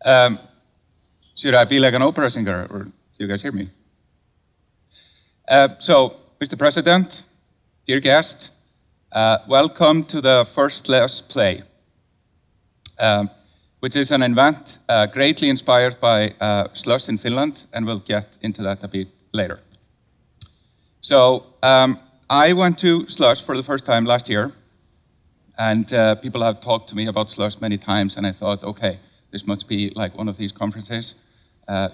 Um, should I be like an opera singer, or do you guys hear me? So, Mr. President, dear guest, welcome to the first Slush play, which is an event greatly inspired by Slush in Finland, and we'll get into that a bit later. So, I went to Slush for the first time last year, and people have talked to me about Slush many times, and I thought, okay, this must be like one of these conferences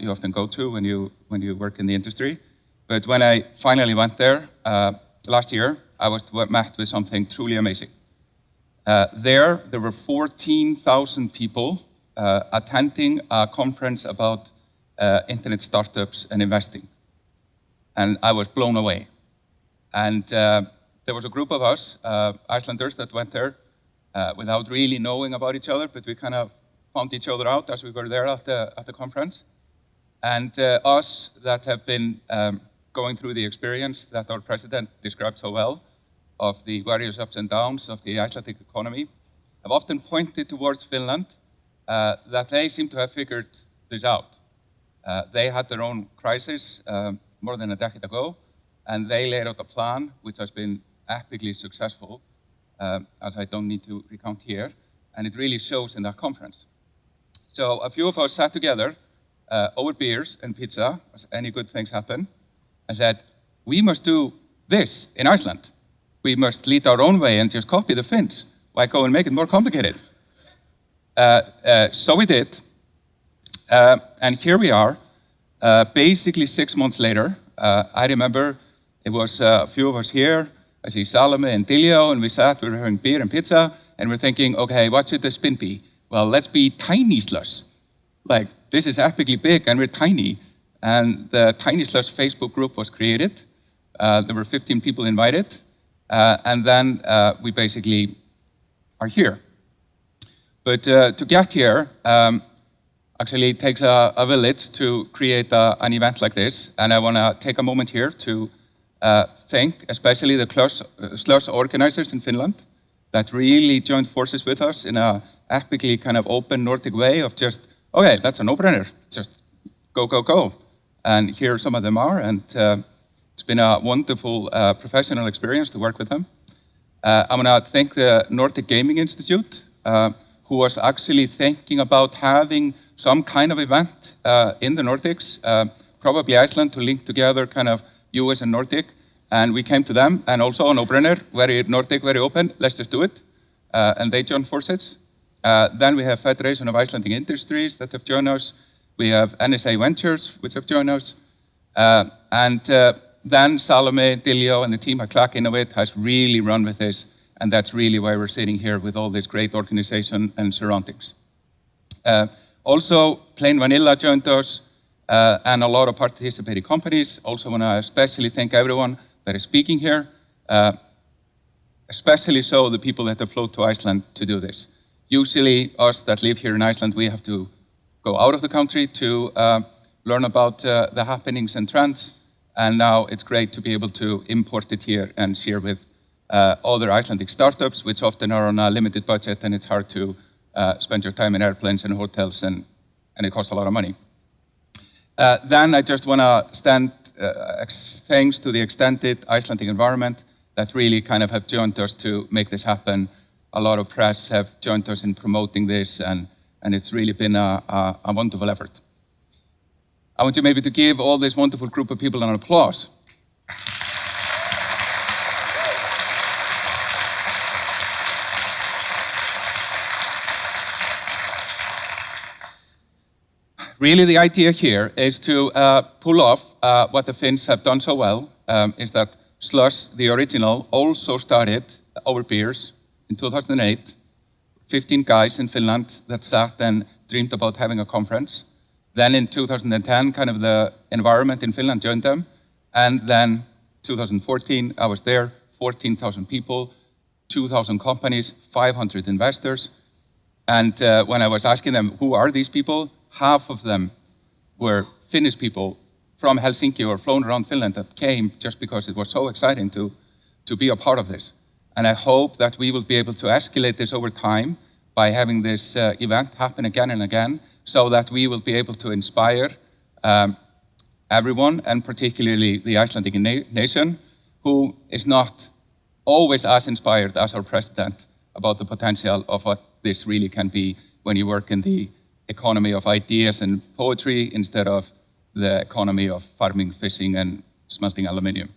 you often go to when you work in the industry. But when I finally went there last year, I was met with something truly amazing. There were 14,000 people attending a conference about internet startups and investing. And I was blown away. And there was a group of us, Icelanders, that went there without really knowing about each other, but we kind of found each other out as we were there at the conference. And us that have been going through the experience that our president described so well of the various ups and downs of the Icelandic economy, have often pointed towards Finland that they seem to have figured this out. They had their own crisis more than a decade ago, and they laid out a plan which has been epically successful, as I don't need to recount here, and it really shows in that conference. So a few of us sat together over beers and pizza, as any good things happen, and said, we must do this in Iceland. We must lead our own way and just copy the Finns. Why go and make it more complicated? So we did, and here we are, basically 6 months later. I remember it was a few of us here. I see Salome and Dilio, and we were having beer and pizza, and we're thinking, okay, what should the spin be? Well, let's be tiny Slush. Like, this is epically big, and we're tiny. And the Tiny Slush Facebook group was created. There were 15 people invited. And then we basically are here. But to get here, actually it takes a village to create an event like this. And I want to take a moment here to thank especially the Slush organizers in Finland that really joined forces with us in a epically kind of open Nordic way of just, okay, that's a no-brainer. Just go, go, go. And here some of them are, and it's been a wonderful professional experience to work with them. I want to thank the Nordic Gaming Institute, who was actually thinking about having some kind of event in the Nordics, probably Iceland, to link together kind of US and Nordic. And we came to them, and also a no-brainer, very Nordic, very open, let's just do it. And they joined forces. Then we have Federation of Icelandic Industries that have joined us. We have NSA Ventures, which have joined us. And then Salome, Dilio, and the team at Clack Innovate has really run with this. And that's really why we're sitting here with all this great organization and surroundings. Also, Plain Vanilla joined us, and a lot of participating companies. Also want to especially thank everyone that is speaking here, especially so the people that have flown to Iceland to do this. Usually, us that live here in Iceland, we have to go out of the country to learn about the happenings and trends. And now it's great to be able to import it here and share with other Icelandic startups, which often are on a limited budget, and it's hard to spend your time in airplanes and hotels, and it costs a lot of money. Then I just want to extend thanks to the extended Icelandic environment that really kind of have joined us to make this happen. A lot of press have joined us in promoting this, and it's really been a wonderful effort. I want you maybe to give all this wonderful group of people an applause. Really, the idea here is to pull off what the Finns have done so well, is that Slush, the original, also started over beers in 2008. 15 guys in Finland that sat and dreamed about having a conference. Then in 2010, kind of the environment in Finland joined them. And then 2014, I was there, 14,000 people, 2,000 companies, 500 investors. And when I was asking them, who are these people? Half of them were Finnish people from Helsinki or flown around Finland that came just because it was so exciting to be a part of this. And I hope that we will be able to escalate this over time by having this event happen again and again, so that we will be able to inspire everyone, and particularly the Icelandic nation, who is not always as inspired as our president about the potential of what this really can be when you work in the economy of ideas and poetry instead of the economy of farming, fishing, and smelting aluminium.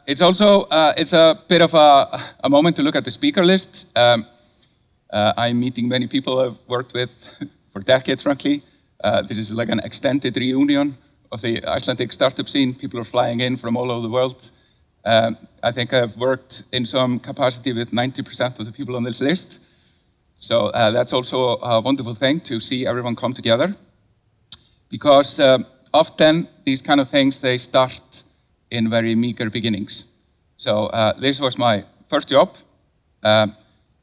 It's also it's a bit of a moment to look at the speaker list. I'm meeting many people I've worked with for decades, frankly. This is like an extended reunion of the Icelandic startup scene. People are flying in from all over the world. I think I've worked in some capacity with 90% of the people on this list. So that's also a wonderful thing to see everyone come together. Because often these kind of things, they start in very meager beginnings. So this was my first job.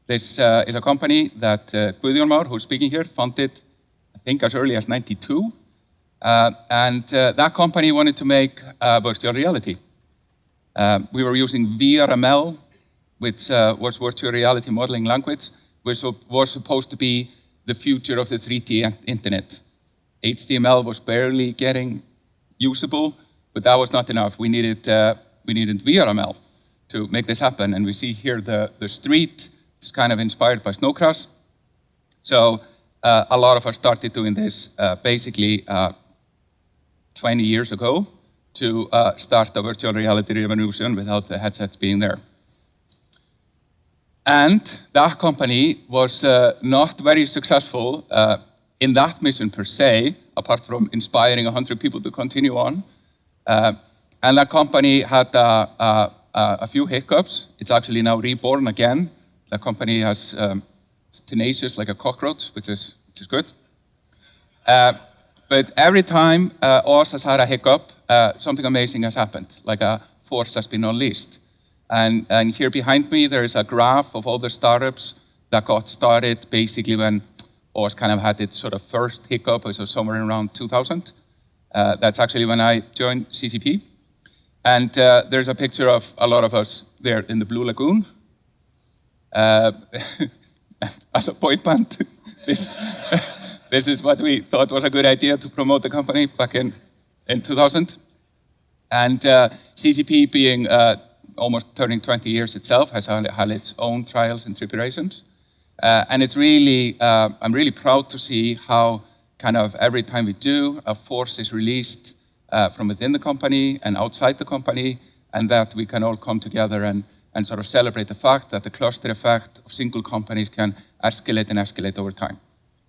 This is a company that Guðjón, who's speaking here, founded, I think, as early as '92. And that company wanted to make virtual reality. We were using VRML, which was virtual reality modeling language, which was supposed to be the future of the 3D internet. HTML was barely getting usable, but that was not enough. We needed VRML to make this happen. And we see here the street is kind of inspired by Snow Crash. So a lot of us started doing this basically 20 years ago to start a virtual reality revolution without the headsets being there. And that company was not very successful in that mission per se, apart from inspiring 100 people to continue on. And that company had a few hiccups. It's actually now reborn again. The company has it's tenacious like a cockroach, which is good. But every time Oz has had a hiccup, something amazing has happened, like a force has been unleashed. And here behind me, there is a graph of all the startups that got started basically when Oz kind of had its sort of first hiccup, so somewhere around 2000. That's actually when I joined CCP. And there's a picture of a lot of us there in the Blue Lagoon. As a boy band, this is what we thought was a good idea to promote the company back in 2000. And CCP, being almost turning 20 years itself, has had its own trials and tribulations. And it's really, I'm really proud to see how kind of every time we do, a force is released from within the company and outside the company, and that we can all come together and sort of celebrate the fact that the cluster effect of single companies can escalate and escalate over time.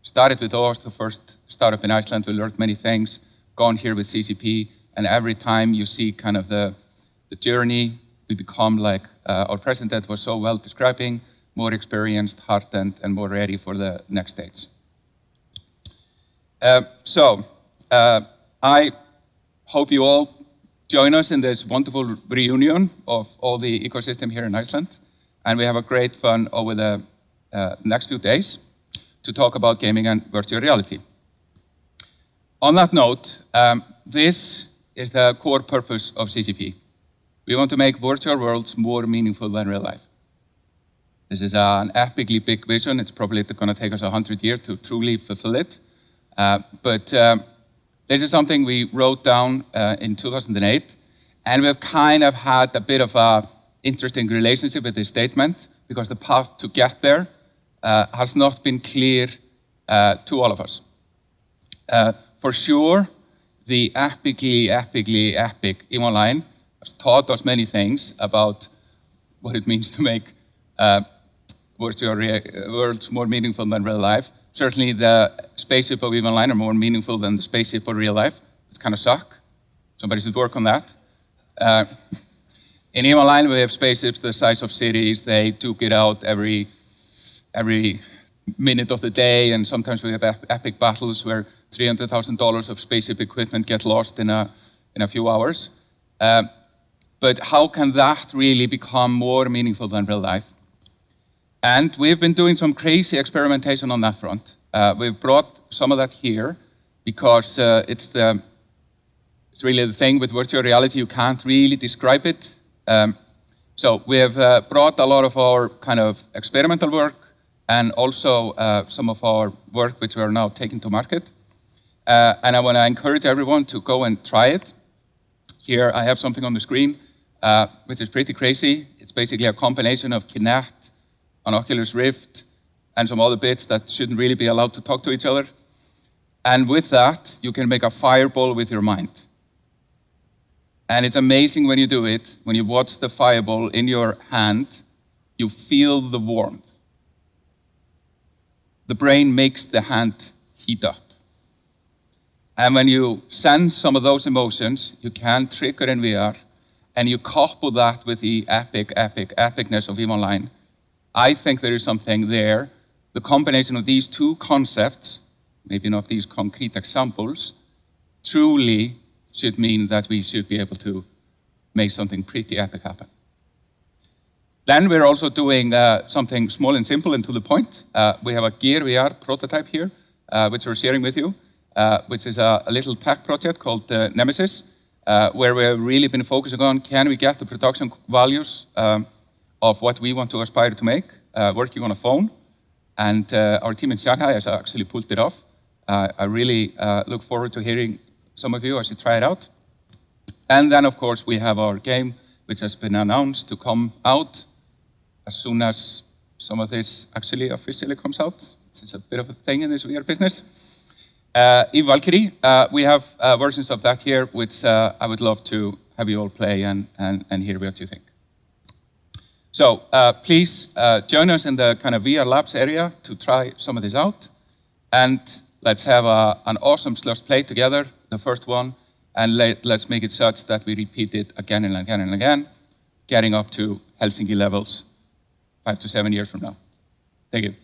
Started with Oz, the first startup in Iceland. We learned many things, gone here with CCP, and every time you see kind of the journey, we become like our president was so well describing, more experienced, hardened, and more ready for the next stage. I hope you all join us in this wonderful reunion of all the ecosystem here in Iceland. And we have a great fun over the next few days to talk about gaming and virtual reality. On that note, this is the core purpose of CCP. We want to make virtual worlds more meaningful than real life. This is an epically big vision. It's probably going to take us 100 years to truly fulfill it. But this is something we wrote down in 2008, and we've kind of had a bit of an interesting relationship with this statement because the path to get there has not been clear to all of us. For sure, the epically epic EVE Online has taught us many things about what it means to make virtual worlds more meaningful than real life. Certainly the spaceship of EVE Online are more meaningful than the spaceship of real life. It's kind of suck. Somebody should work on that. In EVE Online, we have spaceships the size of cities. They duke it out every minute of the day, and sometimes we have epic battles where $300,000 of spaceship equipment get lost in a few hours. But how can that really become more meaningful than real life? And we've been doing some crazy experimentation on that front. We've brought some of that here because it's really the thing with virtual reality. You can't really describe it. So we have brought a lot of our kind of experimental work and also some of our work which we are now taking to market. And I want to encourage everyone to go and try it. Here I have something on the screen, which is pretty crazy. It's basically a combination of Kinect, an Oculus Rift, and some other bits that shouldn't really be allowed to talk to each other. And with that, you can make a fireball with your mind. And it's amazing when you do it, when you watch the fireball in your hand, you feel the warmth. The brain makes the hand heat up. And when you sense some of those emotions, you can trigger in VR, and you couple that with the epicness of EVE Online. I think there is something there. The combination of these two concepts, maybe not these concrete examples, truly should mean that we should be able to make something pretty epic happen. Then we're also doing something small and simple and to the point. We have a Gear VR prototype here, which we're sharing with you, which is a little tech project called Nemesis, where we've really been focusing on, can we get the production values of what we want to aspire to make, working on a phone. And our team in Shanghai has actually pulled it off. I really look forward to hearing some of you as you try it out. And then, of course, we have our game, which has been announced to come out as soon as some of this actually officially comes out. It's a bit of a thing in this VR business. EVE Valkyrie, we have versions of that here, which I would love to have you all play and hear what you think. So please join us in the kind of VR Labs area to try some of this out. And let's have an awesome Slush play together, the first one, and let's make it such that we repeat it again and again and again, getting up to Helsinki levels 5 to 7 years from now. Thank you.